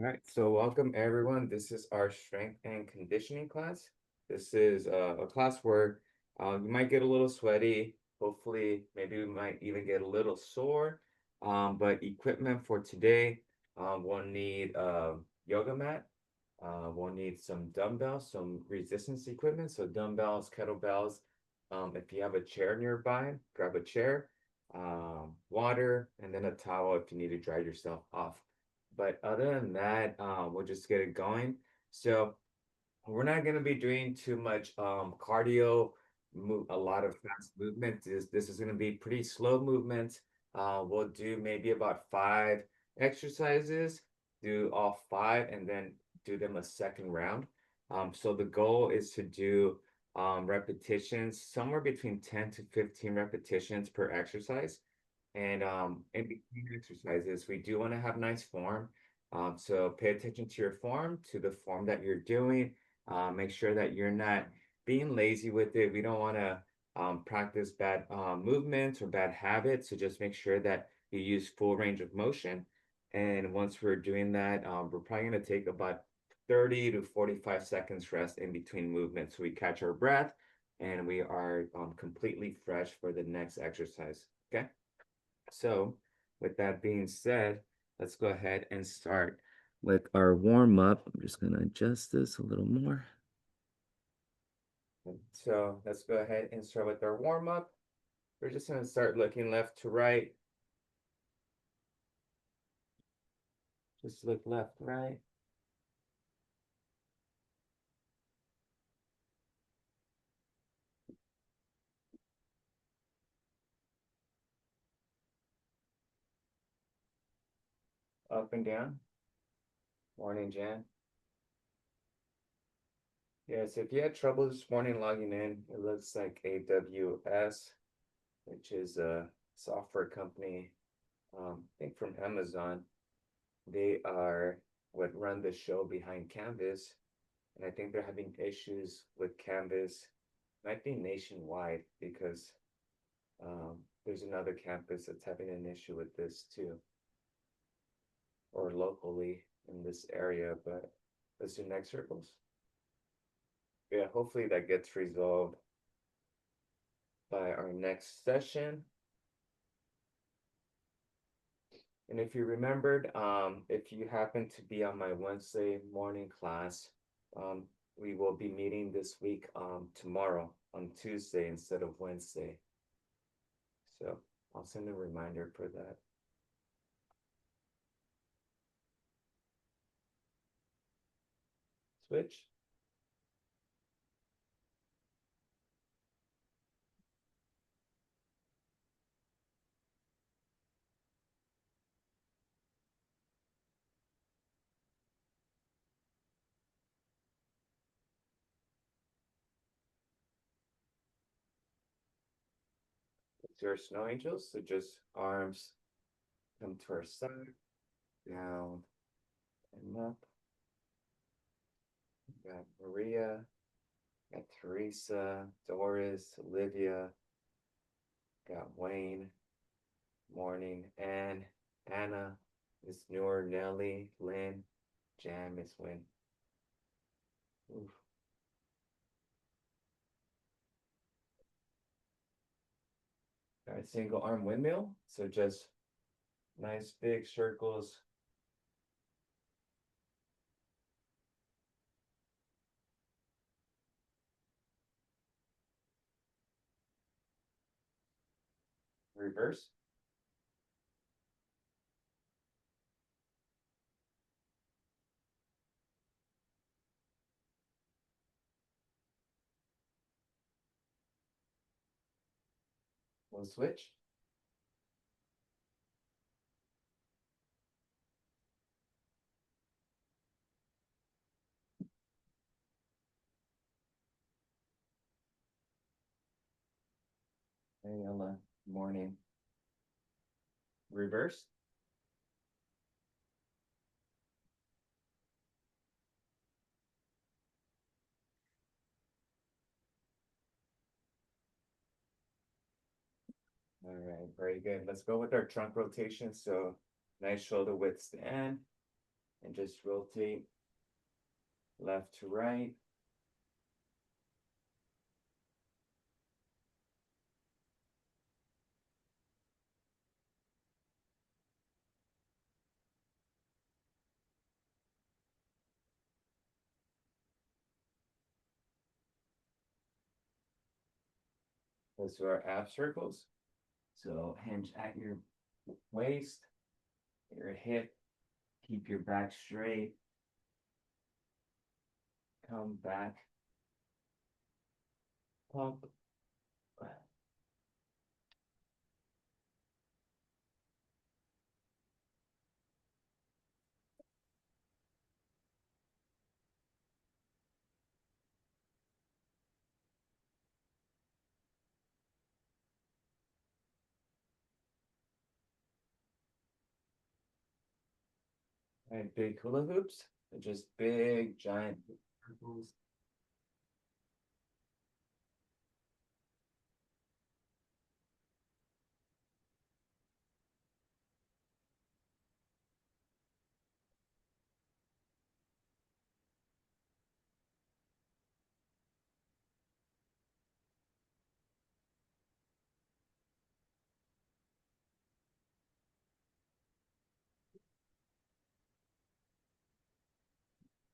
All right, so welcome everyone. This is our strength and conditioning class. This is a class where you might get a little sweaty. Hopefully, maybe we might even get a little sore. But equipment for today, we'll need a yoga mat. We'll need some dumbbells, some resistance equipment. So dumbbells, kettlebells. If you have a chair nearby, grab a chair, water, and then a towel if you need to dry yourself off. But other than that, we'll just get it going. So we're not going to be doing too much cardio, a lot of fast movement. This is going to be pretty slow movement. We'll do maybe about 5 exercises, do all five, and then do them a second round. So the goal is to do repetitions somewhere between 10 to 15 repetitions per exercise. And in between exercises, we do want to have nice form. So pay attention to your form, to the form that you're doing. Make sure that you're not being lazy with it. We don't want to practice bad movements or bad habits. So just make sure that you use full range of motion. And once we're doing that, we're probably going to take about 30 to 45 seconds rest in between movements. So we catch our breath and we are completely fresh for the next exercise. Okay. So, with that being said, let's go ahead and start with our warm up. I'm just going to adjust this a little more. So, let's go ahead and start with our warm up. We're just going to start looking left to right. Just look left, right. Up and down. Morning, Jan. Yes, if you had trouble this morning logging in, it looks like AWS, which is a software company, I think from Amazon. They are what run the show behind Canvas, and I think they're having issues with Canvas. Might be nationwide because there's another campus that's having an issue with this too, or locally in this area. But let's do next circles. Yeah, hopefully that gets resolved by our next session. And if you remembered, if you happen to be on my Wednesday morning class, um, we will be meeting this week tomorrow on Tuesday instead of Wednesday. So I'll send a reminder for that. Switch. To our snow angels. So just arms come to our side, down and up. Got Maria, got Teresa, Doris, Olivia, got Wayne, Morning, Anne, Anna, Miss Noor, Nelly, Lynn, Jan, Miss Wynn. Oof. All right, single arm windmill. So just nice big circles. Reverse. We'll switch. Hey, Ella. Morning. Reverse. All right, very good. Let's go with our trunk rotation. So nice shoulder width stand. and just rotate left to right. Those are our ab circles. So hinge at your waist, your hip, keep your back straight, come back, pump. And big hula hoops, they're just big, giant circles.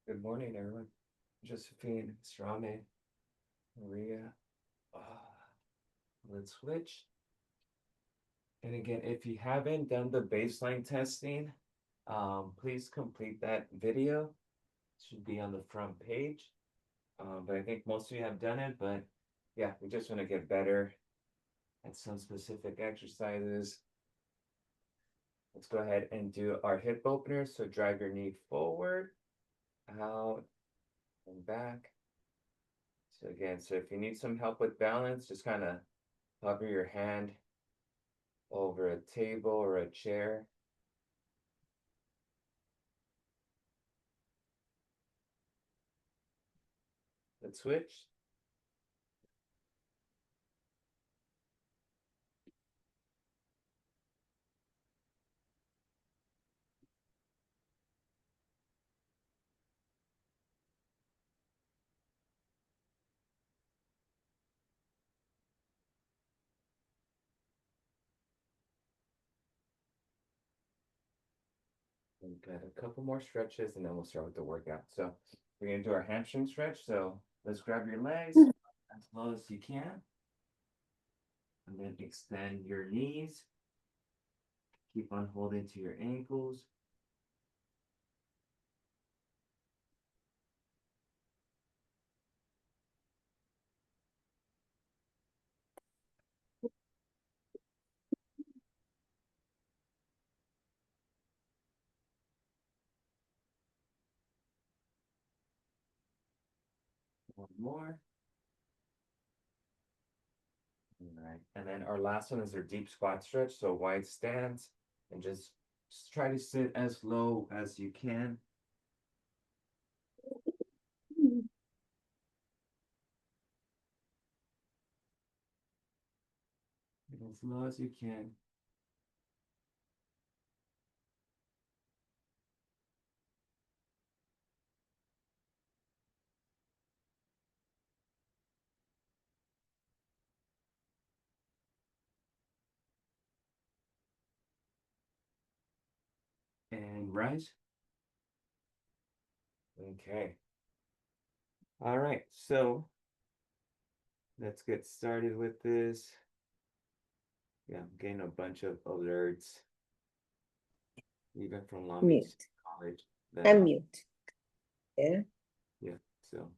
Good morning, everyone. Josephine, Strame, Maria. Let's switch. And again, if you haven't done the baseline testing, please complete that video. It should be on the front page. But I think most of you have done it, but yeah, we just want to get better at some specific exercises. Let's go ahead and do our hip openers. So drive your knee forward, out, and back. So again, so if you need some help with balance, just kind of hover your hand over a table or a chair. Let's switch. We've got a couple more stretches and then we'll start with the workout. So we're gonna do our hamstring stretch. So let's grab your legs as low as you can. And then extend your knees. Keep on holding to your ankles. One more. All right. And then our last one is our deep squat stretch. So wide stance and just try to sit as low as you can. As low as you can. And rise. Okay. All right. So let's get started with this. Yeah, I'm getting a bunch of alerts, even from Long Beach Mute. College. Unmute. Yeah. Yeah. So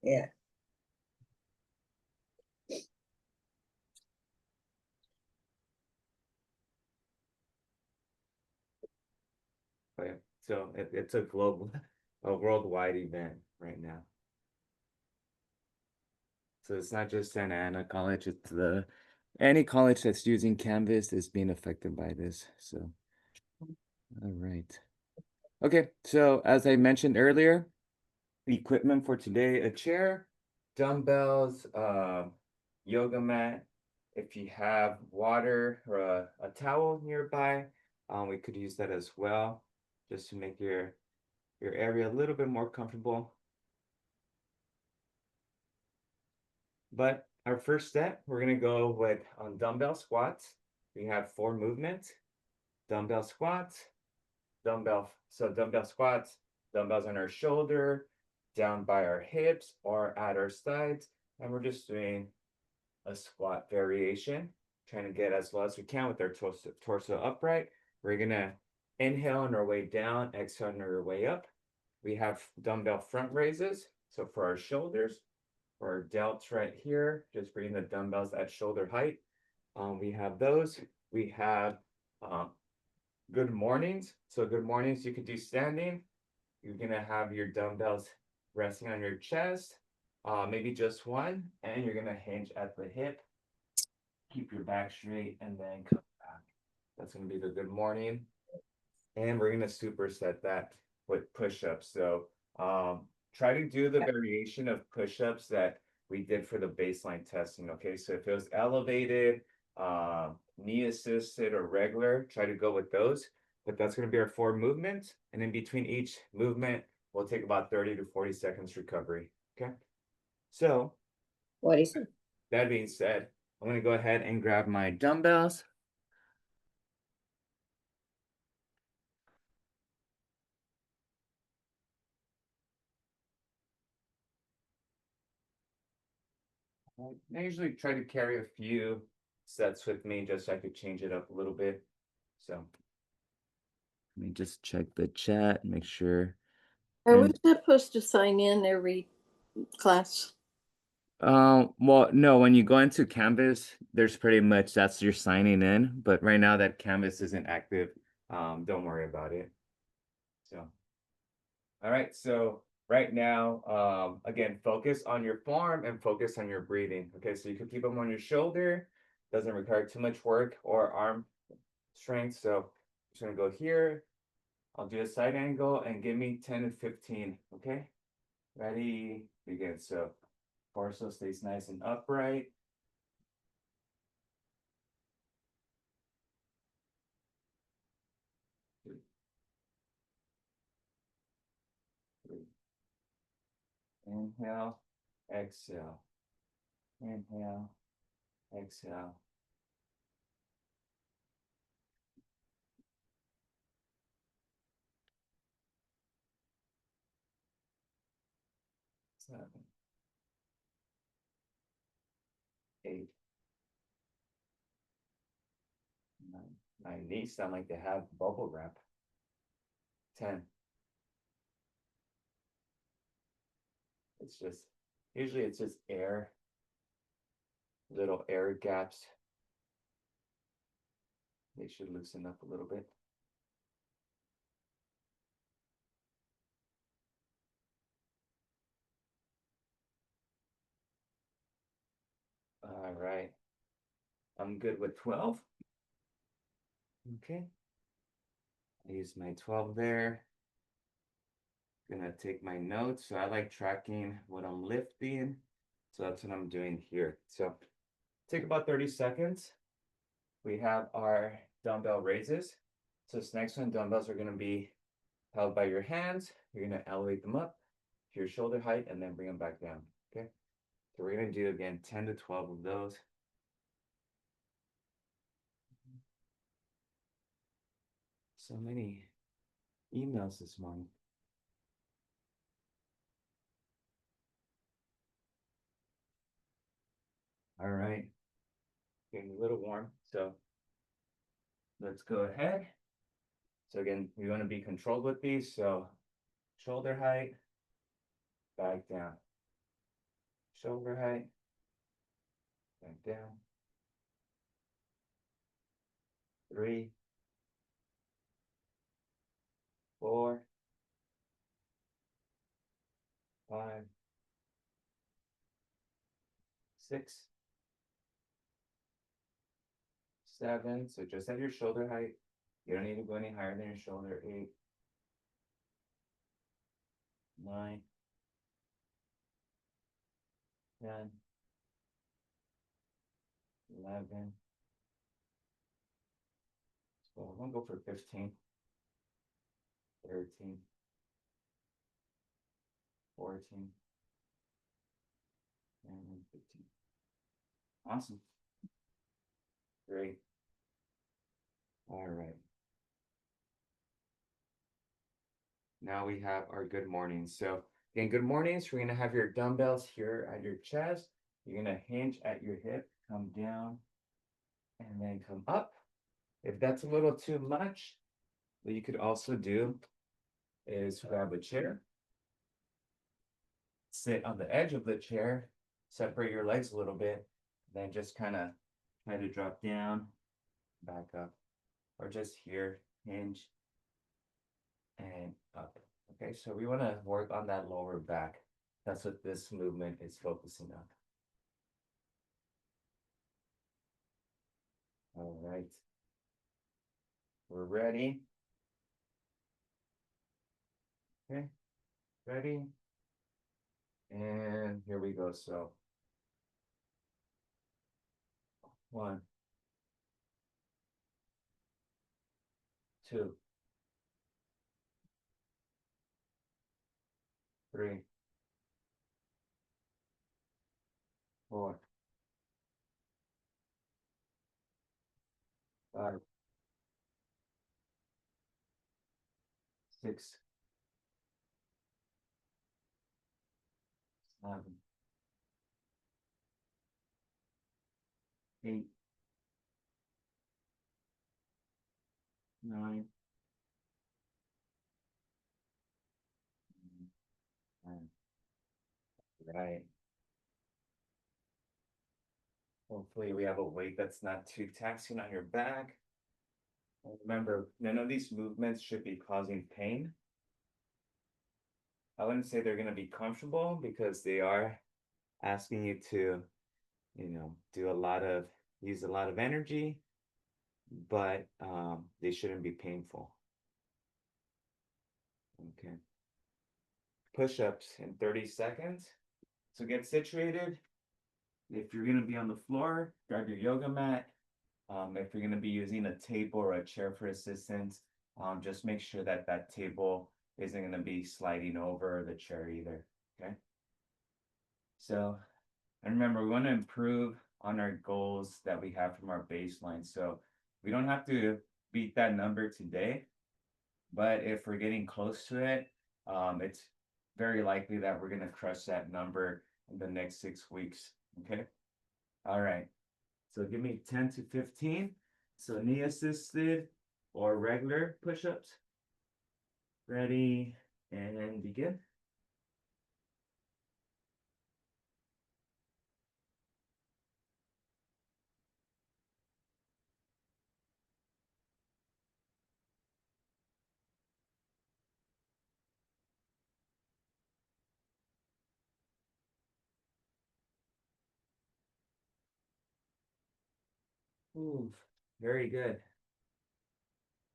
Yeah. but yeah. So it's a global, a worldwide event right now. So it's not just Santa Ana College, it's any college that's using Canvas is being affected by this. So all right. Okay, so as I mentioned earlier, equipment for today, a chair, dumbbells, yoga mat. If you have water or a towel nearby, we could use that as well, just to make your your area a little bit more comfortable. But our first step, we're gonna go with on dumbbell squats. We have 4 movements. Dumbbell squats, dumbbell squats, dumbbells on our shoulder, down by our hips or at our sides, and we're just doing a squat variation, trying to get as low as we can with our torso upright. We're gonna inhale on our way down, exhale on our way up. We have dumbbell front raises. So for our shoulders, for our delts right here, just bring the dumbbells at shoulder height. We have those. We have good mornings. So good mornings, you could do standing. You're gonna have your dumbbells resting on your chest, maybe just one, and you're gonna hinge at the hip. Keep your back straight and then come back. That's gonna be the good morning. And we're gonna superset that with push-ups. So try to do the variation of push-ups that we did for the baseline testing. Okay, so if it was elevated, knee assisted, or regular, try to go with those. But that's gonna be our 4 movements. And in between each movement, we'll take about 30 to 40 seconds recovery. Okay. So What is it? that being said, I'm gonna go ahead and grab my dumbbells. I usually try to carry a few sets with me just so I could change it up a little bit. So let me just check the chat, make sure. Are we And supposed to sign in every class? well, no, when you go into Canvas, there's pretty much that's your signing in, but right now that Canvas isn't active. Don't worry about it. So all right, so right now, again, focus on your form and focus on your breathing. Okay, so you can keep them on your shoulder, doesn't require too much work or arm strength. So I'm just gonna go here. I'll do a side angle and give me 10 and 15. Okay, ready, begin. So torso stays nice and upright. Two, three. Inhale, exhale, inhale, exhale. 7, 8, 9. My knees sound like they have bubble wrap. 10. It's just, usually it's just air, little air gaps. They should loosen up a little bit. All right. I'm good with 12. Okay. I use my 12 there. Gonna take my notes. So I like tracking what I'm lifting. So that's what I'm doing here. So take about 30 seconds. We have our dumbbell raises. So this next one, dumbbells are gonna be held by your hands. You're gonna elevate them up to your shoulder height and then bring them back down. Okay. So we're gonna do again 10 to 12 of those. So many emails this morning. All right, getting a little warm. So let's go ahead. So again, we want to be controlled with these. So shoulder height, back down. Shoulder height, back down. 3, 4, 5, 6, 7. So just at your shoulder height. You don't need to go any higher than your shoulder. 8, 9, 10, 11. So I'm gonna go for 15, 13, 14, and 15. Awesome. Great. All right. Now we have our good mornings. So again, good mornings. We're gonna have your dumbbells here at your chest. You're gonna hinge at your hip, come down, and then come up. If that's a little too much, what you could also do is grab a chair, sit on the edge of the chair, separate your legs a little bit, then just kind of try to drop down, back up, or just here, hinge, and up. Okay, so we want to work on that lower back. That's what this movement is focusing on. All right. We're ready. Okay, ready. And here we go. So 1, 2, 3, 4, 5, 6, 7, 8, 9, 10. Right. Hopefully we have a weight that's not too taxing on your back. And remember, none of these movements should be causing pain. I wouldn't say they're going to be comfortable because they are asking you to, use a lot of energy, but they shouldn't be painful. Okay. Push-ups in 30 seconds. So get situated. If you're going to be on the floor, grab your yoga mat. If you're going to be using a table or a chair for assistance, just make sure that that table isn't going to be sliding over the chair either. Okay. So, and remember, we want to improve on our goals that we have from our baseline. So we don't have to beat that number today, but if we're getting close to it, it's very likely that we're going to crush that number in the next 6 weeks. Okay. All right. So give me 10 to 15. So knee assisted or regular push-ups. Ready and begin. Ooh, very good.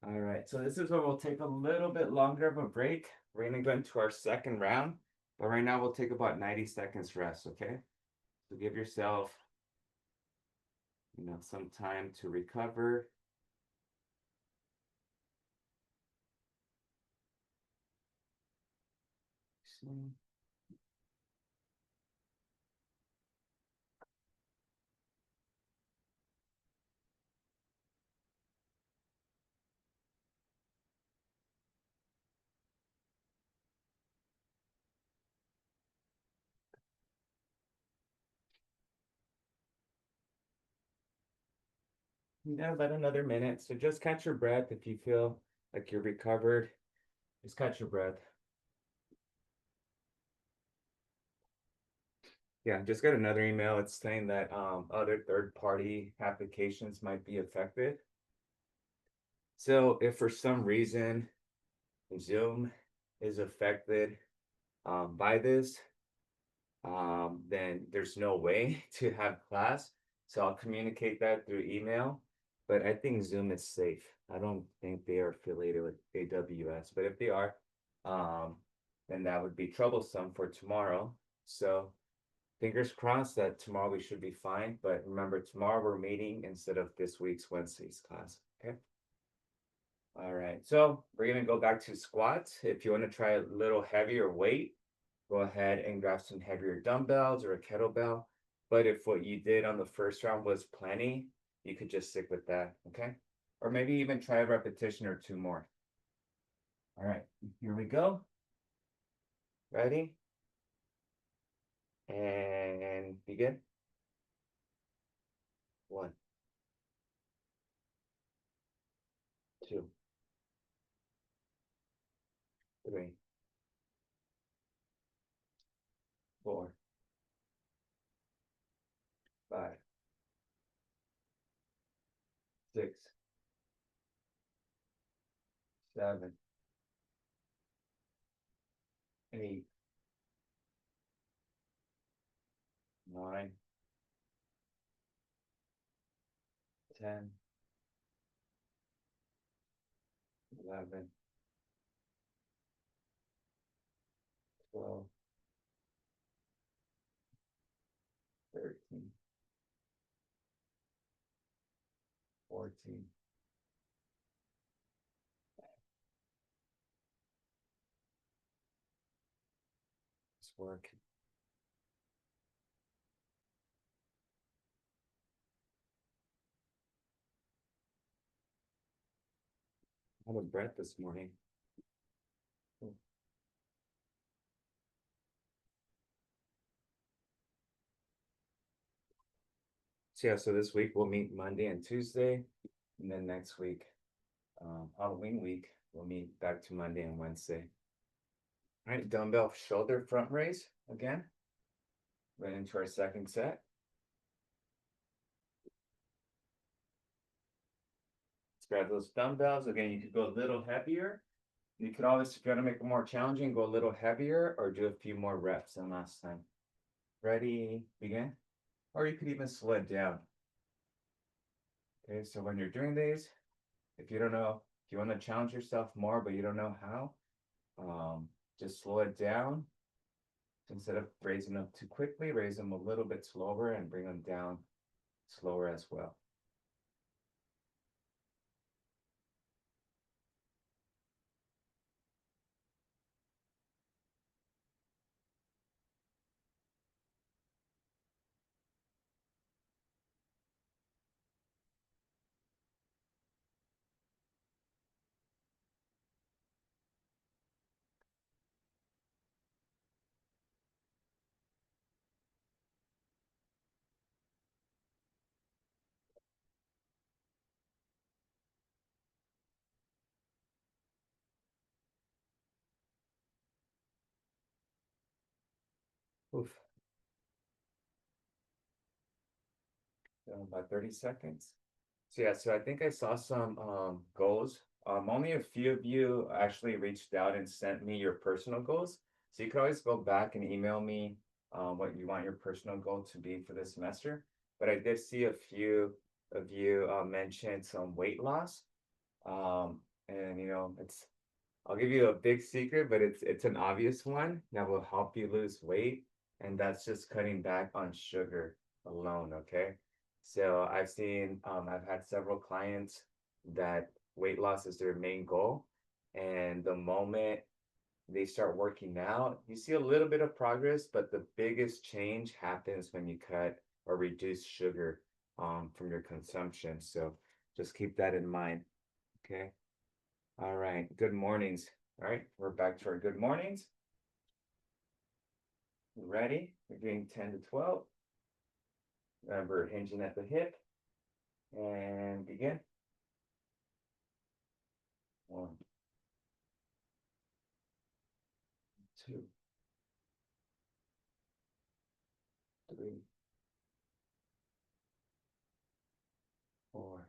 All right, so this is where we'll take a little bit longer of a break. We're gonna go into our second round, but right now we'll take about 90 seconds rest, okay? So give yourself, some time to recover. Yeah, about another minute. So just catch your breath if you feel like you're recovered. Just catch your breath. Yeah, just got another email. It's saying that other third-party applications might be affected. So if for some reason Zoom is affected by this, then there's no way to have class. So I'll communicate that through email. But I think Zoom is safe. I don't think they are affiliated with AWS. But if they are, then that would be troublesome for tomorrow. So fingers crossed that tomorrow we should be fine. But remember, tomorrow we're meeting instead of this week's Wednesday's class. Okay. All right. So we're gonna go back to squats. If you want to try a little heavier weight, go ahead and grab some heavier dumbbells or a kettlebell. But if what you did on the first round was plenty, you could just stick with that, okay? Or maybe even try a repetition or two more. All right, here we go. Ready? And begin. 1, 2, 3, 4, 5, 6, 7, 8, 9, 10, 11, 12, 13, 14. Let's work. Out of breath this morning. So yeah, so this week we'll meet Monday and Tuesday, and then next week, Halloween week, we'll meet back to Monday and Wednesday. All right, dumbbell shoulder front raise again. Right into our second set. Let's grab those dumbbells. Again, you could go a little heavier. You could always, if you want to make it more challenging, go a little heavier or do a few more reps than last time. Ready, begin. Or you could even slow it down. Okay, so when you're doing these, if you don't know, if you want to challenge yourself more, but you don't know how, just slow it down. Instead of raising them too quickly, raise them a little bit slower and bring them down slower as well. Oof. So about 30 seconds. So yeah, so I think I saw some goals. Only a few of you actually reached out and sent me your personal goals. So you could always go back and email me what you want your personal goal to be for this semester. But I did see a few of you mention some weight loss. And you know, I'll give you a big secret, but it's an obvious one that will help you lose weight, and that's just cutting back on sugar alone, okay? So I've had several clients that weight loss is their main goal, and the moment they start working out, you see a little bit of progress, but the biggest change happens when you cut or reduce sugar from your consumption. So just keep that in mind, okay? All right, good mornings. All right, we're back to our good mornings. Ready? We're doing 10 to 12. Remember, hinging at the hip. And begin. 1, 2, 3, 4,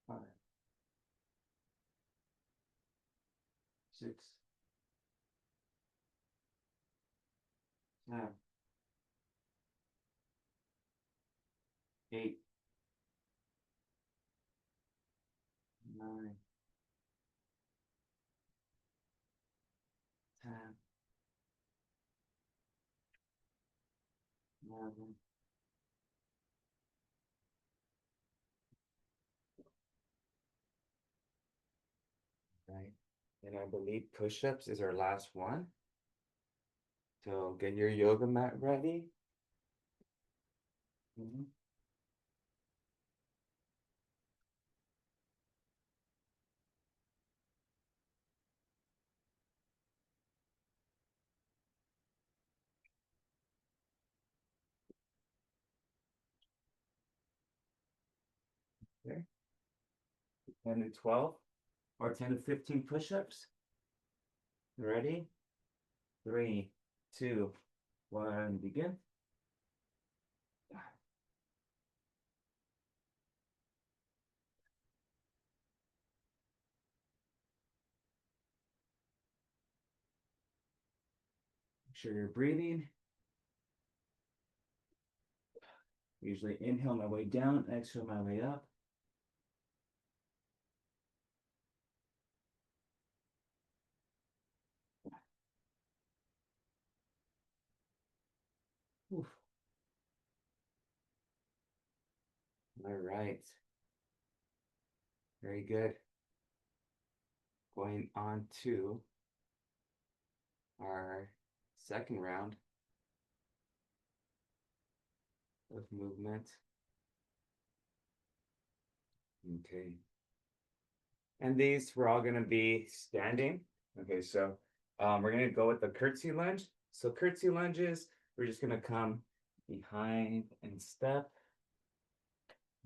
5, 6, 7, 8, 9, 10, 11, right? And I believe push-ups is our last one. So get your yoga mat ready. Mhm. Okay. 10 to 12 or 10 to 15 push-ups. Ready? 3, 2, 1, begin. Make sure you're breathing. Usually inhale my way down, exhale my way up. Oof. All right. Very good. Going on to our second round of movement. Okay. And these we're all gonna be standing. Okay, so we're gonna go with the curtsy lunge. So curtsy lunges, we're just gonna come behind and step.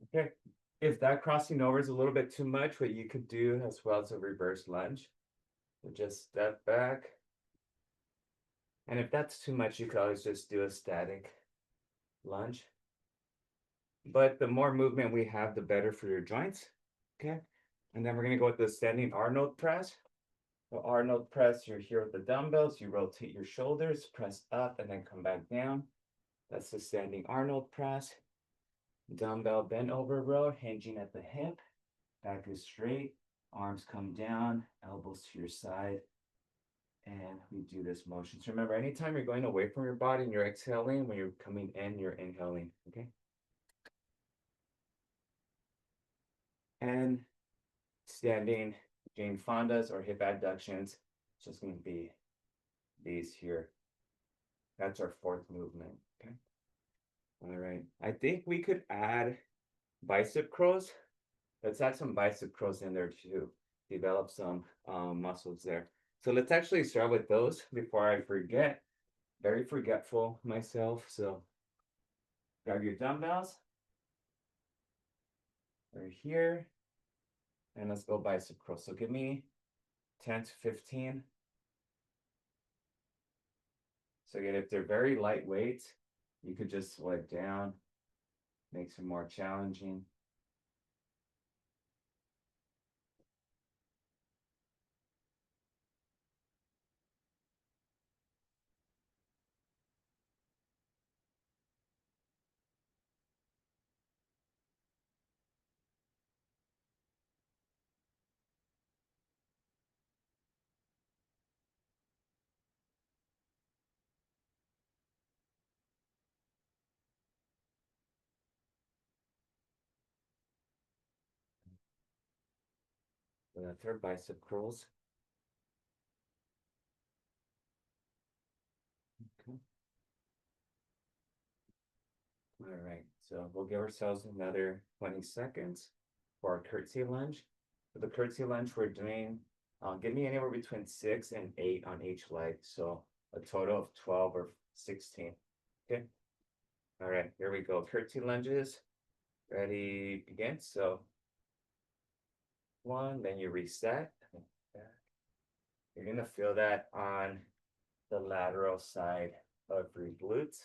Okay. If that crossing over is a little bit too much, what you could do as well as a reverse lunge. So just step back. And if that's too much, you could always just do a static lunge. But the more movement we have, the better for your joints. Okay. And then we're gonna go with the standing Arnold press. So Arnold press, you're here with the dumbbells, you rotate your shoulders, press up and then come back down. That's the standing Arnold press. Dumbbell bent over row, hinging at the hip. Back is straight, arms come down, elbows to your side. And we do this motion. So remember, anytime you're going away from your body and you're exhaling, when you're coming in, you're inhaling. Okay. And standing Jane Fonda's or hip abductions. It's just going to be these here. That's our fourth movement. Okay. All right. I think we could add bicep curls. Let's add some bicep curls in there too. Develop some muscles there. So let's actually start with those before I forget. Very forgetful myself. So grab your dumbbells. They're here. And let's go bicep curls. So give me 10 to 15. So again, if they're very lightweight, you could just slow it down, makes it more challenging. So that's our bicep curls. Okay. All right, so we'll give ourselves another 20 seconds for our curtsy lunge. For the curtsy lunge, we're doing, give me anywhere between 6 and 8 on each leg. So a total of 12 or 16. Okay. All right, here we go. Curtsy lunges. Ready, begin. So one, then you reset. You're gonna feel that on the lateral side of your glutes.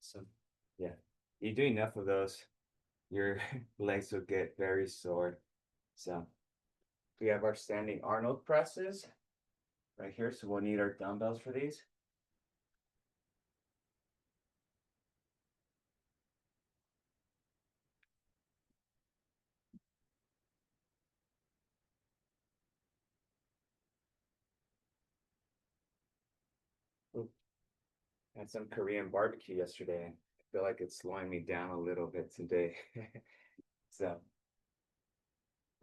So, yeah, you do enough of those, your legs will get very sore. So, we have our standing Arnold presses right here. So, we'll need our dumbbells for these. Ooh, had some Korean barbecue yesterday. I feel like it's slowing me down a little bit today. So,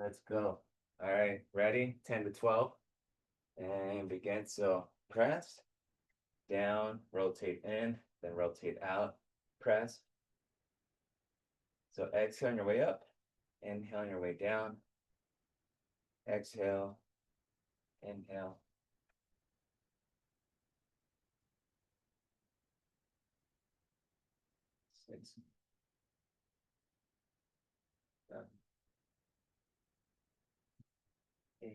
let's go. All right, ready? 10 to 12. And begin. So, press, down, rotate in, then rotate out, press. So, exhale on your way up, inhale on your way down, exhale, inhale. 6, 7, 8,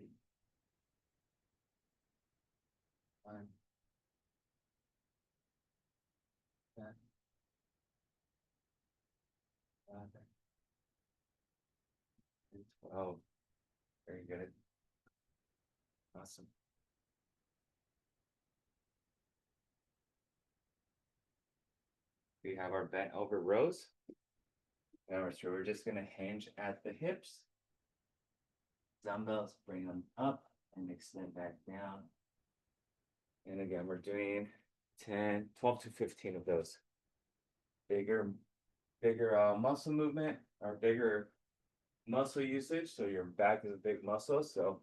9, 10, 11, and 12. Very good. Awesome. We have our bent over rows. Now, so we're just going to hinge at the hips. Dumbbells, bring them up and extend back down. And again, we're doing 10, 12 to 15 of those. Bigger muscle movement or bigger muscle usage. So your back is a big muscle. So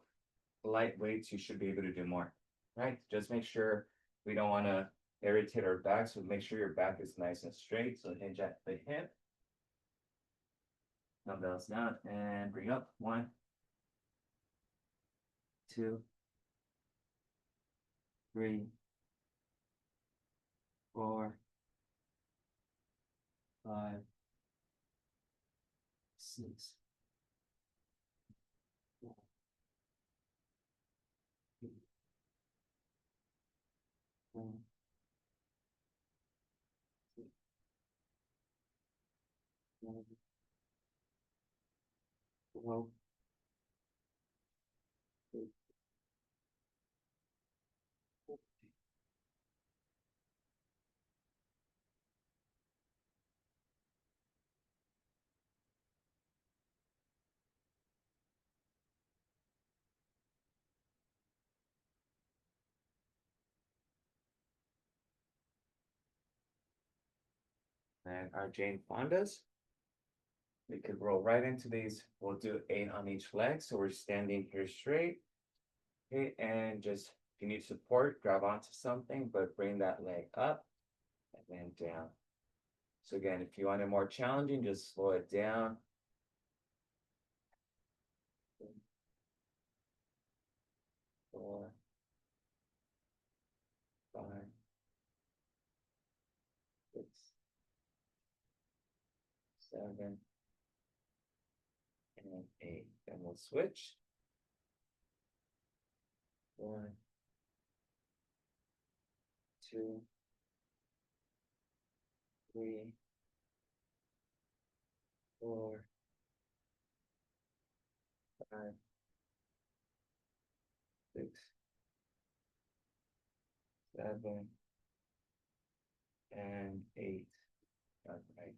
light weights, you should be able to do more, right? Just make sure we don't want to irritate our back. So make sure your back is nice and straight. So hinge at the hip. Dumbbells down and bring up. 1, 2, 3, 4, 5, 6, 7, 8, 9, 10, 11, 12, 13, 14. And our Jane Fondas, we could roll right into these. We'll do 8 on each leg. So we're standing here straight. Okay, and just if you need support, grab onto something, but bring that leg up and then down. So again, if you want it more challenging, just slow it down. 4, 5, 6, 7, and 8. Then we'll switch. 1, 2, 3, 4, 5, 6, 7, and 8. All right.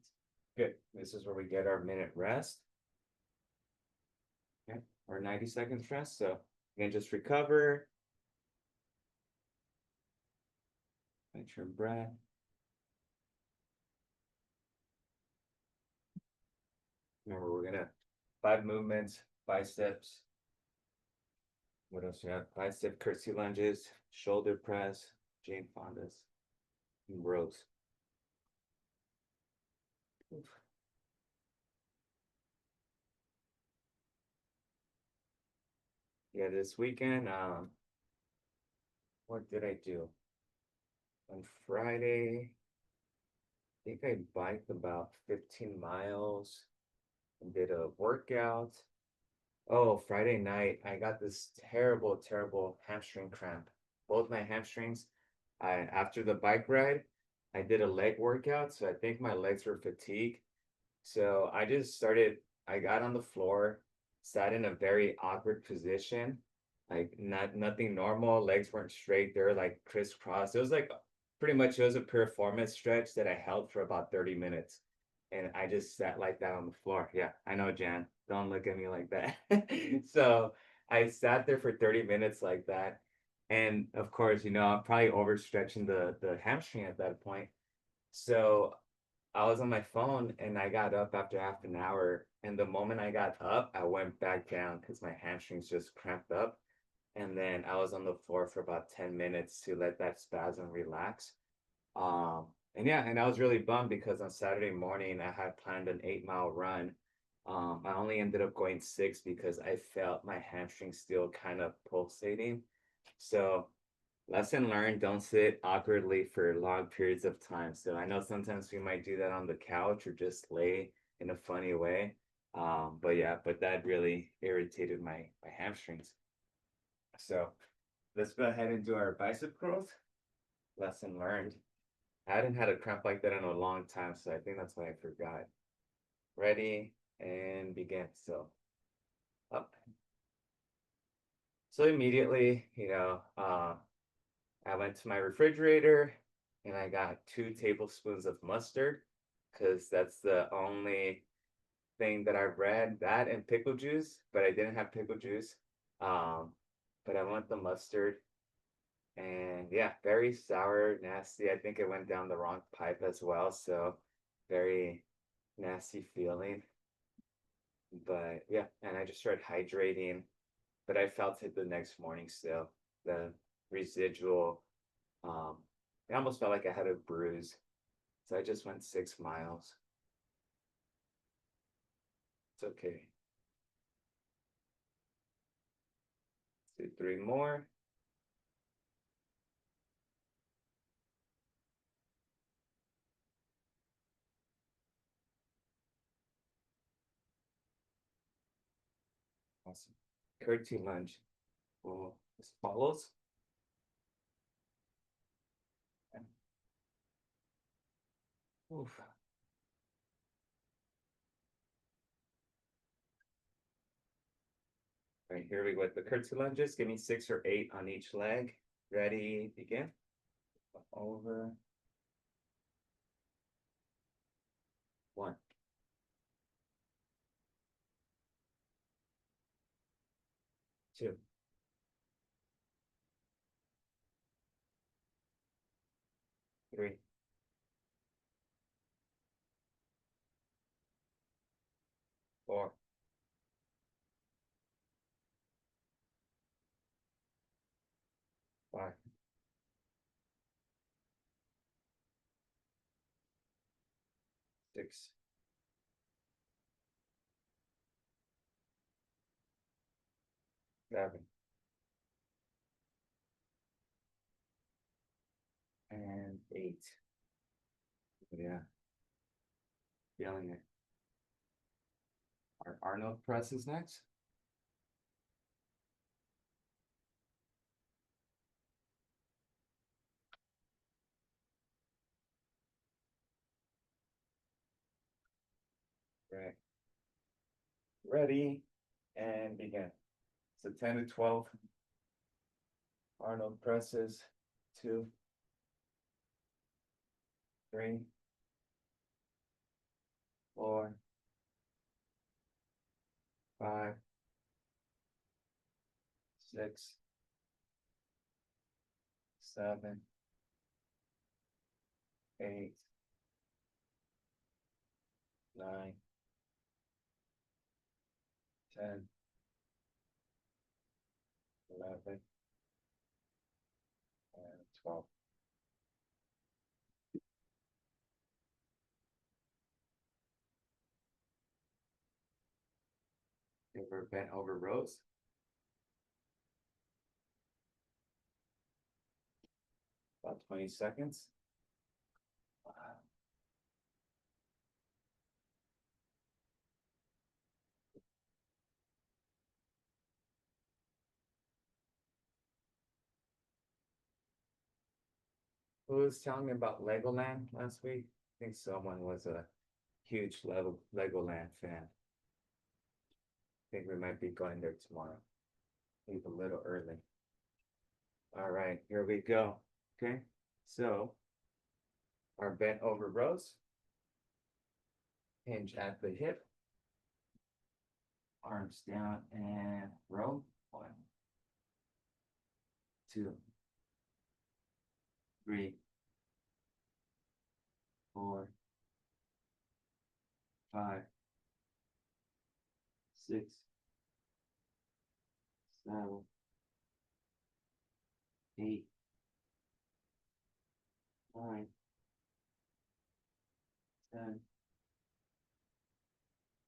Good. This is where we get our minute rest. Okay. Or 90 seconds rest. So again, just recover. Make your breath. Remember, we're gonna 5 movements, biceps. What else we have? Bicep curtsy lunges, shoulder press, Jane Fondas, and rows. Oof. Yeah, this weekend, what did I do? On Friday, I think I biked about 15 miles and did a workout. Oh, Friday night, I got this terrible, terrible hamstring cramp. Both my hamstrings. After the bike ride, I did a leg workout, so I think my legs were fatigued. So I just started, I got on the floor, sat in a very awkward position, like nothing normal, legs weren't straight, they were like crisscross. It was like pretty much it was a performance stretch that I held for about 30 minutes. And I just sat like that on the floor. Yeah, I know, Jan. Don't look at me like that. So I sat there for 30 minutes like that. And of course, I'm probably overstretching the hamstring at that point. So I was on my phone and I got up after half an hour. And the moment I got up, I went back down because my hamstrings just cramped up. And then I was on the floor for about 10 minutes to let that spasm relax. And yeah, and I was really bummed because on Saturday morning I had planned an 8 mile run. I only ended up going six because I felt my hamstring still kind of pulsating. So lesson learned, don't sit awkwardly for long periods of time. So I know sometimes we might do that on the couch or just lay in a funny way. But yeah, but that really irritated my hamstrings. So let's go ahead and do our bicep curls. Lesson learned. I hadn't had a cramp like that in a long time, so I think that's why I forgot. Ready and begin. So up. So immediately, I went to my refrigerator and I got 2 tablespoons of mustard because that's the only thing that I read. That and pickle juice, but I didn't have pickle juice. Um, but I want the mustard. And yeah, very sour, nasty. I think it went down the wrong pipe as well. So very nasty feeling. But yeah, and I just started hydrating. But I felt it the next morning still. The residual, um, it almost felt like I had a bruise. So I just went 6 miles. It's okay. Let's do 3 more. Awesome. Curtsy lunge. Well, as follows. Oof. All right, here we go with the curtsy lunges. Give me 6 or 8 on each leg. Ready, begin. Over. 1, 2, 3, 4, 5, 6, 7, and 8. Yeah, feeling it. Our Arnold press is next. Right. Ready and begin. So 10 to 12 Arnold presses. 2, 3, 4, 5, 6, 7, 8, 9, 10, 11, and 12. Give her bent over rows. About 20 seconds. Who was telling me about Legoland last week? I think someone was a huge Legoland fan. I think we might be going there tomorrow. Leave a little early. All right, here we go. Okay, so our bent over rows, hinge at the hip, arms down and row. 1, 2, 3, 4, 5, 6, 7, 8, 9, 10,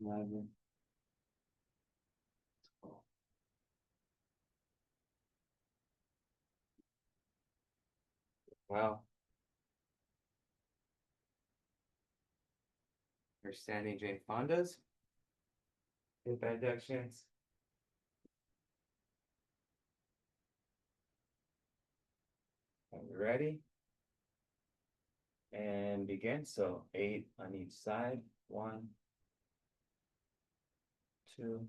11, 12. Wow. Your standing Jane Fondas, hip abductions. Are you ready? And begin. So 8 on each side. 1, 2,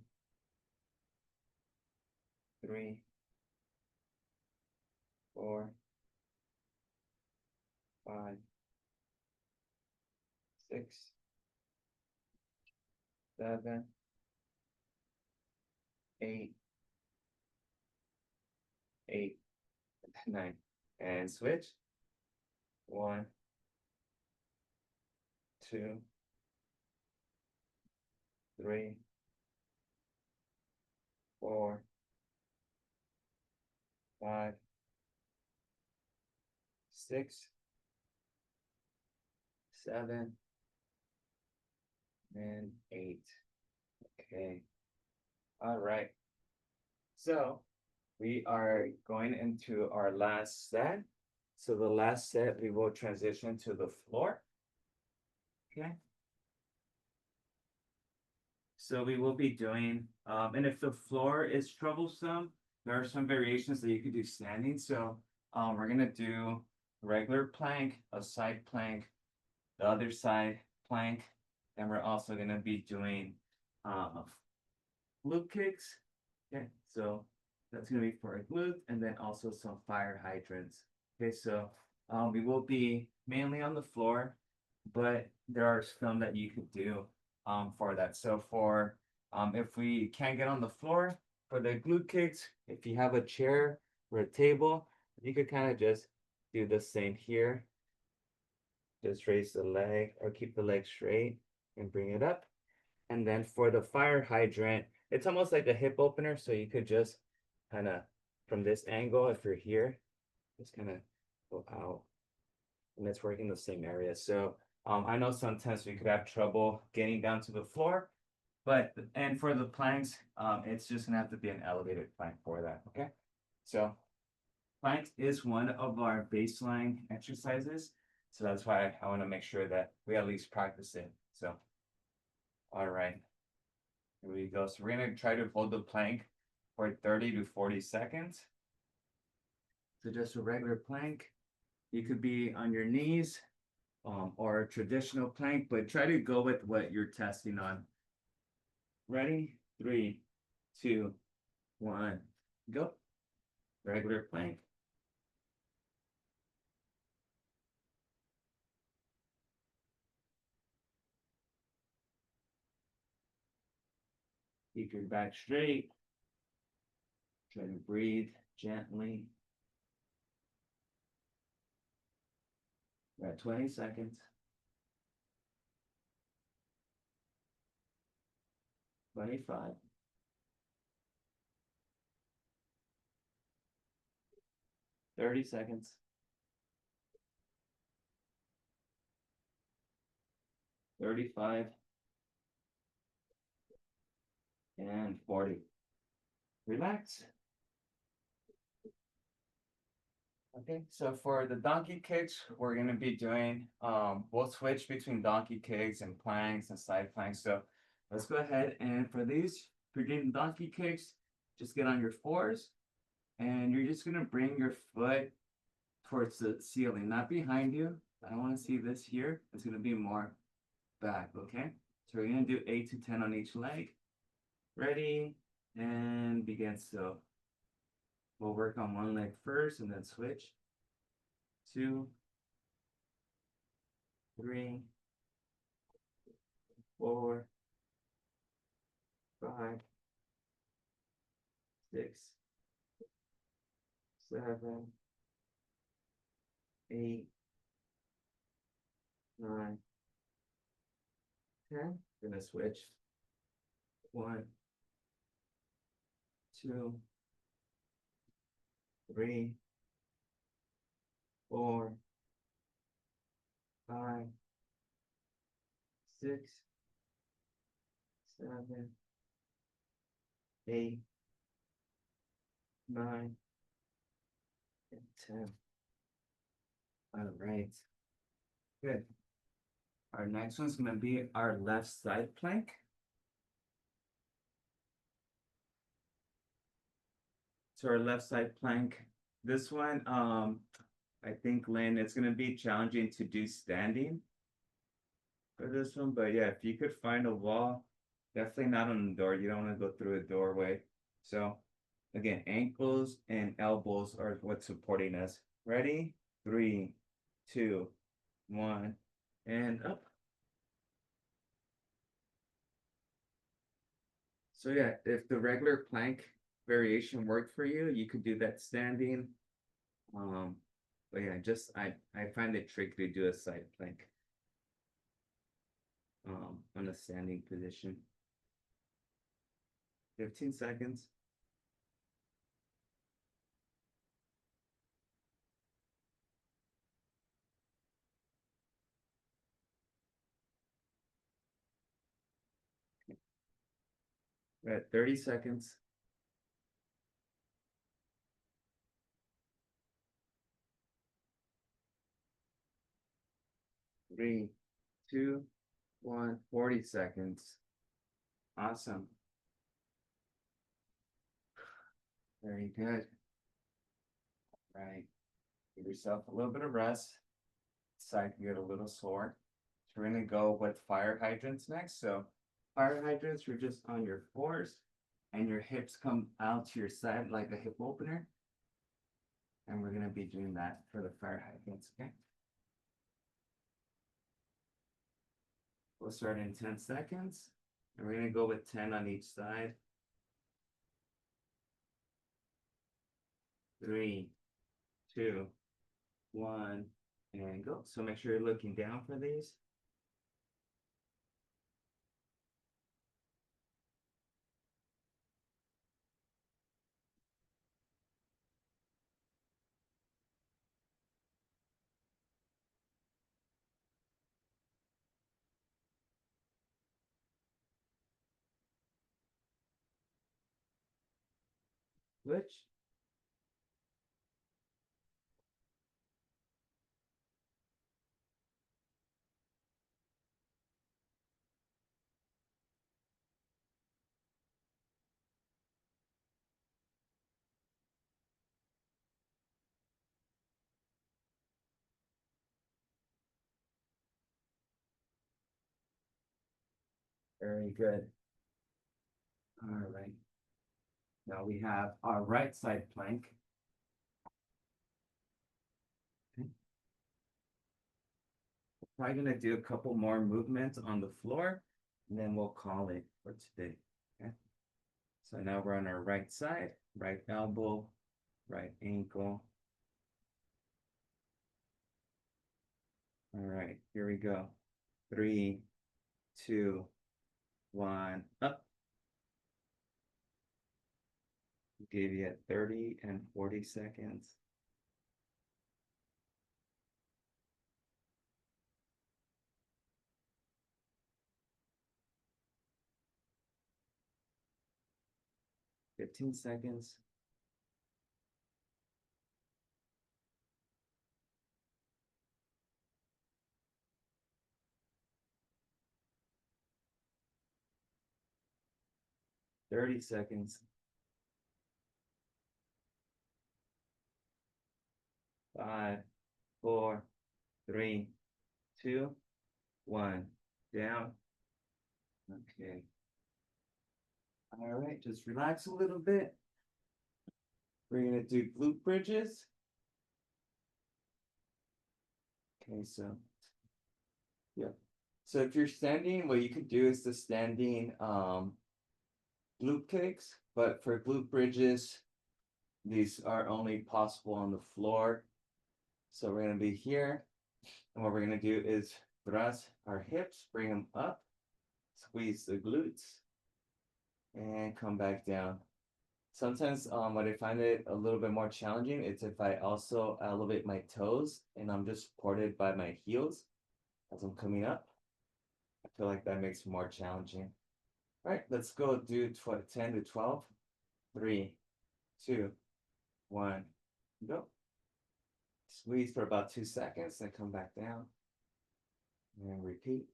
3, 4, 5, 6, 7, 8, 8, 9. And switch. 1, 2, 3, 4, 5, 6, 7, and 8. Okay. All right. So we are going into our last set. So the last set, we will transition to the floor. Okay. So we will be doing, and if the floor is troublesome, there are some variations that you could do standing. So we're gonna do regular plank, a side plank, the other side plank, and we're also gonna be doing glute kicks. Okay, so that's gonna be for a glute, and then also some fire hydrants. Okay, so we will be mainly on the floor, but there are some that you could do for that. So for if we can't get on the floor for the glute kicks, if you have a chair or a table, you could kind of just do the same here. Just raise the leg or keep the leg straight and bring it up. And then for the fire hydrant, it's almost like a hip opener. So you could just kind of from this angle, if you're here, just kind of go out. And it's working the same area. So I know sometimes we could have trouble getting down to the floor, but and for the planks, it's just gonna have to be an elevated plank for that. Okay. So plank is one of our baseline exercises. So that's why I want to make sure that we at least practice it. So, all right, here we go. So we're gonna try to hold the plank for 30 to 40 seconds. So just a regular plank. You could be on your knees or a traditional plank, but try to go with what you're testing on. Ready? 3, 2, 1, go. Regular plank. Keep your back straight. Try to breathe gently. We're at 20 seconds. 25. 30 seconds. 35. And 40. Relax. Okay, so for the donkey kicks, we're gonna be doing, we'll switch between donkey kicks and planks and side planks. So let's go ahead and for these, if you're doing donkey kicks, just get on your fours and you're just gonna bring your foot towards the ceiling, not behind you. I don't want to see this here. It's going to be more back, okay? So we're going to do 8 to 10 on each leg. Ready? And begin. So we'll work on one leg first and then switch. 2, 3, 4, 5, 6, 7, 8, 9, 10. Gonna switch. 1, 2, 3, 4, 5, 6, 7, 8, 9, and 10. All right. Good. Our next one's gonna be our left side plank. So our left side plank. This one, I think, Lynn, it's gonna be challenging to do standing for this one, but yeah, if you could find a wall, definitely not on the door. You don't want to go through a doorway. So again, ankles and elbows are what's supporting us. Ready? 3, 2, 1, and up. So yeah, if the regular plank variation worked for you, you could do that standing. But yeah, I find it tricky to do a side plank on a standing position. 15 seconds. We're at 30 seconds. 3, 2, 1, 40 seconds. Awesome. Very good. Right. Give yourself a little bit of rest. Side can get a little sore. So we're gonna go with fire hydrants next. So fire hydrants, you're just on your fours and your hips come out to your side like a hip opener. And we're gonna be doing that for the fire hydrants, okay? We'll start in 10 seconds. And we're gonna go with 10 on each side. 3, 2, 1, and go. So make sure you're looking down for these. Switch. Very good. All right. Now we have our right side plank. Okay. We're probably gonna do a couple more movements on the floor, and then we'll call it for today. Okay. So now we're on our right side, right elbow, right ankle. All right, here we go. 3, 2, 1, up. Gave you 30 and 40 seconds. Fifteen seconds. 30 seconds. 5, 4, 3, 2, 1. Down. Okay. All right, just relax a little bit. We're gonna do glute bridges. Okay, so yeah. So if you're standing, what you could do is the standing glute kicks, but for glute bridges, these are only possible on the floor. So we're gonna be here, and what we're gonna do is thrust our hips, bring them up, squeeze the glutes, and come back down. Sometimes what I find it a little bit more challenging is if I also elevate my toes and I'm just supported by my heels as I'm coming up. I feel like that makes it more challenging. All right, let's go do 10 to 12. 3, 2, 1, go. Squeeze for about 2 seconds, then come back down. And repeat.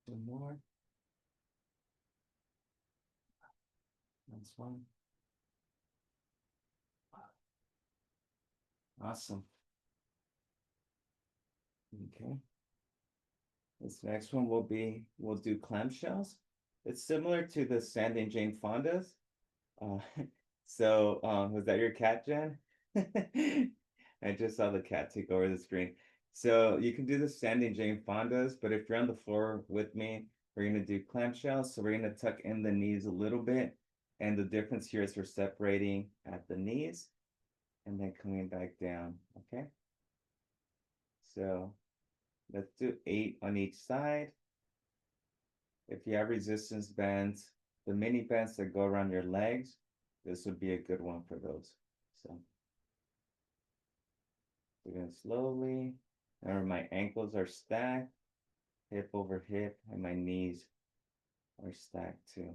Two more. That's one. Awesome. Okay. This next one will be, we'll do clamshells. It's similar to the standing Jane Fonda's. Uh, was that your cat, Jen? I just saw the cat take over the screen. So you can do the standing Jane Fonda's, but if you're on the floor with me, we're gonna do clamshells. So we're gonna tuck in the knees a little bit. And the difference here is we're separating at the knees and then coming back down, okay? So let's do 8 on each side. If you have resistance bands, the mini bands that go around your legs, this would be a good one for those. So we're gonna slowly, remember my ankles are stacked, hip over hip, and my knees are stacked too.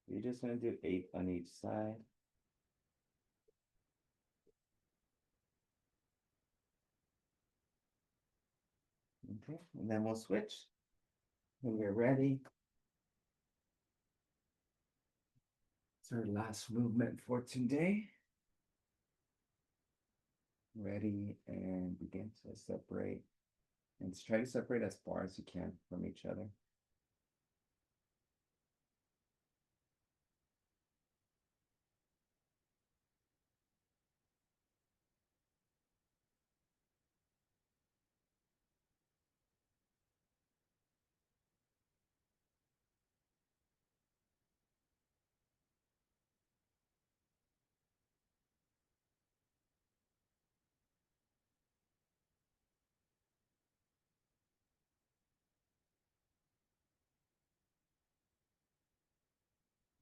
You're just gonna do 8 on each side. Okay, and then we'll switch when we're ready. It's our last movement for today. Ready, and begin to separate. And try to separate as far as you can from each other.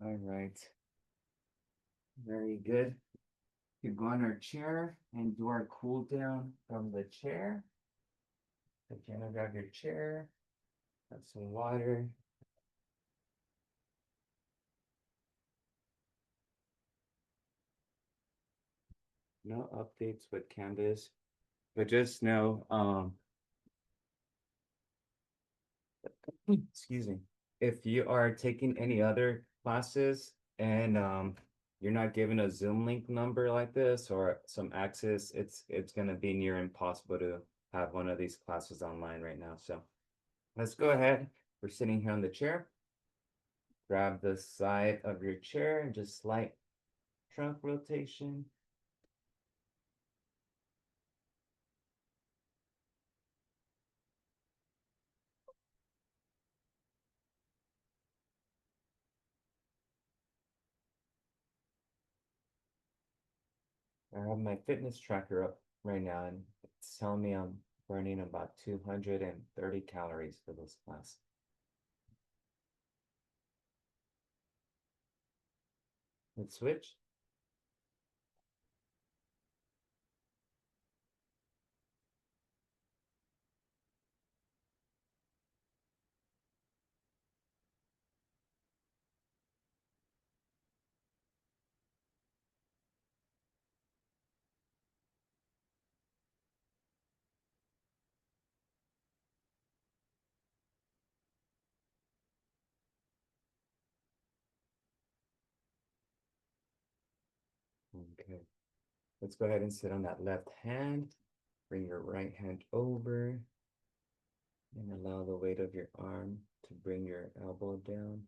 All right. Very good. You go on our chair and do our cool down from the chair. So you can grab your chair, have some water. No updates with Canvas, but just know, excuse me, if you are taking any other classes and you're not given a Zoom link number like this or some access, it's gonna be near impossible to have one of these classes online right now. So let's go ahead. We're sitting here on the chair. Grab the side of your chair and just slight trunk rotation. I have my fitness tracker up right now, and it's telling me I'm burning about 230 calories for this class. Let's switch. Okay. Let's go ahead and sit on that left hand. Bring your right hand over and allow the weight of your arm to bring your elbow down.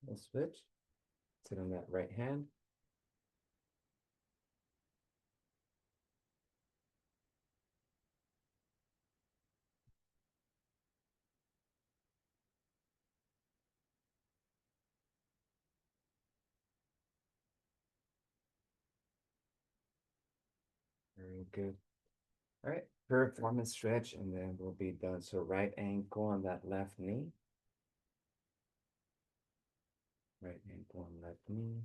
We'll switch. Sit on that right hand. Very good. All right, performance stretch, and then we'll be done. So right ankle on that left knee. Right ankle on left knee.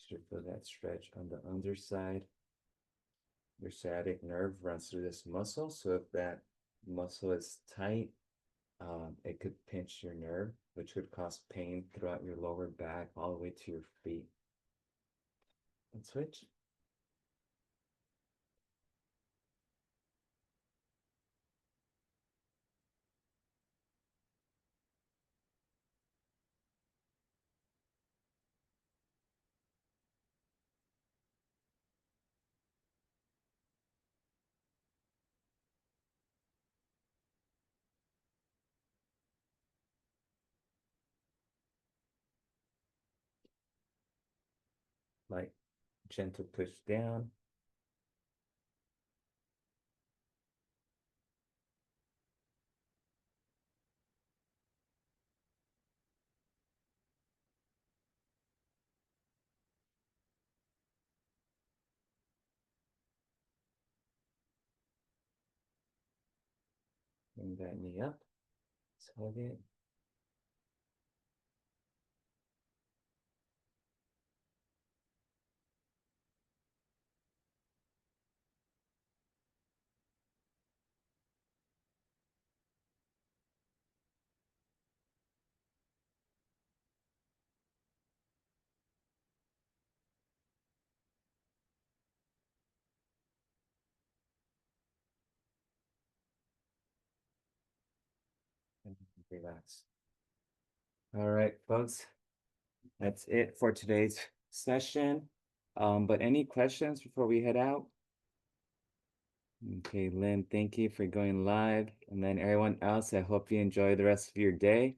Should feel that stretch on the underside. Your sciatic nerve runs through this muscle. So if that muscle is tight, it could pinch your nerve, which could cause pain throughout your lower back all the way to your feet. And switch. Light, gentle push down. Bring that knee up. Let's hug it. And relax. All right, folks. That's it for today's session. But any questions before we head out? Okay, Lynn, thank you for going live. And then everyone else, I hope you enjoy the rest of your day.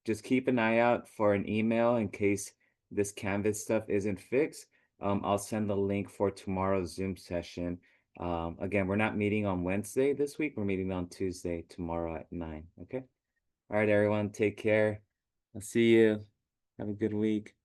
Just keep an eye out for an email in case this Canvas stuff isn't fixed. I'll send the link for tomorrow's Zoom session. Again, we're not meeting on Wednesday this week. We're meeting on Tuesday, tomorrow at 9. Okay. All right, everyone, take care. I'll see you. Have a good week.